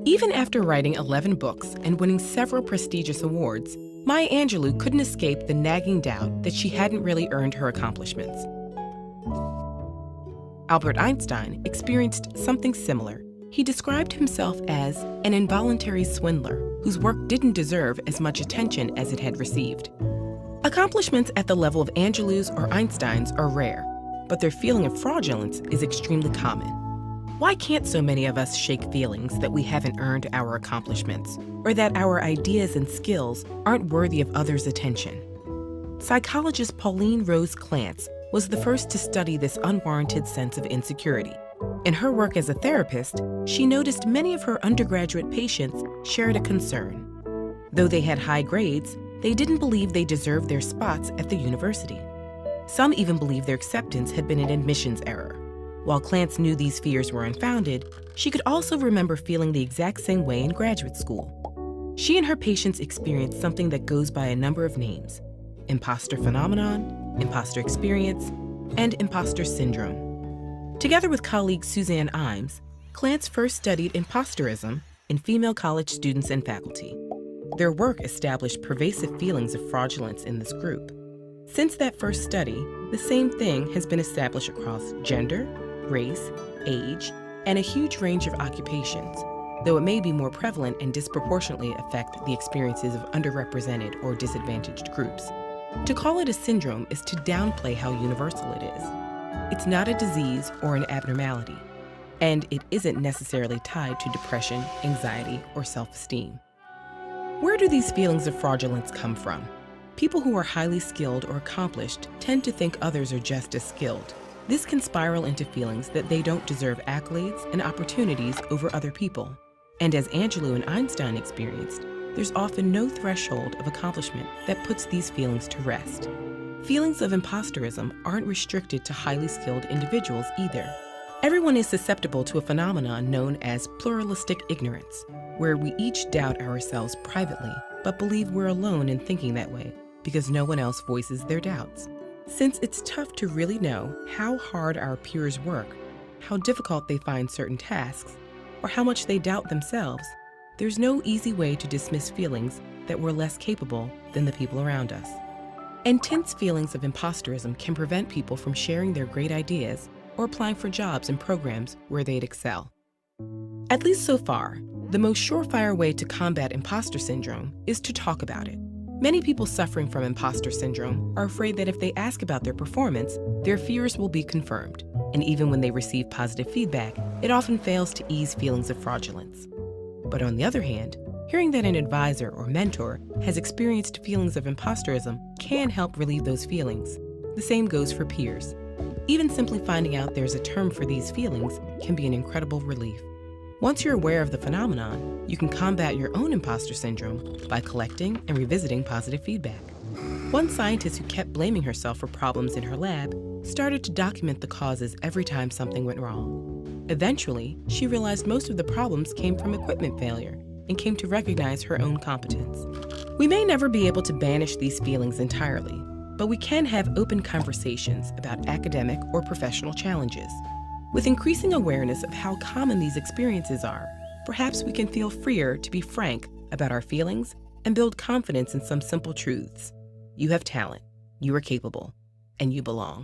Even after writing 11 books and winning several prestigious awards, Maya Angelou couldn't escape the nagging doubt that she hadn't really earned her accomplishments. Albert Einstein experienced something similar. He described himself as an involuntary swindler whose work didn't deserve as much attention as it had received. Accomplishments at the level of Angelou's or Einstein's are rare, but their feeling of fraudulence is extremely common. Why can't so many of us shake feelings that we haven't earned our accomplishments, or that our ideas and skills aren't worthy of others' attention? Psychologist Pauline Rose Clance was the first to study this unwarranted sense of insecurity. In her work as a therapist, she noticed many of her undergraduate patients shared a concern. Though they had high grades, they didn't believe they deserved their spots at the university. Some even believed their acceptance had been an admissions error. While Clance knew these fears were unfounded, she could also remember feeling the exact same way in graduate school. She and her patients experienced something that goes by a number of names: imposter phenomenon, imposter experience, and imposter syndrome. Together with colleague Suzanne Imes, Clance first studied imposterism in female college students and faculty. Their work established pervasive feelings of fraudulence in this group. Since that first study, the same thing has been established across gender, race, age, and a huge range of occupations, though it may be more prevalent and disproportionately affect the experiences of underrepresented or disadvantaged groups. To call it a syndrome is to downplay how universal it is. It's not a disease or an abnormality, and it isn't necessarily tied to depression, anxiety, or self-esteem. Where do these feelings of fraudulence come from? People who are highly skilled or accomplished tend to think others are just as skilled. This can spiral into feelings that they don't deserve accolades and opportunities over other people. And as Angelou and Einstein experienced, there's often no threshold of accomplishment that puts these feelings to rest. Feelings of imposterism aren't restricted to highly skilled individuals either. Everyone is susceptible to a phenomenon known as pluralistic ignorance, where we each doubt ourselves privately, but believe we're alone in thinking that way because no one else voices their doubts. Since it's tough to really know how hard our peers work, how difficult they find certain tasks, or how much they doubt themselves, there's no easy way to dismiss feelings that we're less capable than the people around us. Intense feelings of imposterism can prevent people from sharing their great ideas or applying for jobs and programs where they'd excel. At least so far, the most surefire way to combat imposter syndrome is to talk about it. Many people suffering from imposter syndrome are afraid that if they ask about their performance, their fears will be confirmed. And even when they receive positive feedback, it often fails to ease feelings of fraudulence. But on the other hand, hearing that an advisor or mentor has experienced feelings of imposterism can help relieve those feelings. The same goes for peers. Even simply finding out there's a term for these feelings can be an incredible relief. Once you're aware of the phenomenon, you can combat your own imposter syndrome by collecting and revisiting positive feedback. One scientist who kept blaming herself for problems in her lab started to document the causes every time something went wrong. Eventually, she realized most of the problems came from equipment failure and came to recognize her own competence. We may never be able to banish these feelings entirely, but we can have open conversations about academic or professional challenges. With increasing awareness of how common these experiences are, perhaps we can feel freer to be frank about our feelings and build confidence in some simple truths. You have talent, you are capable, and you belong.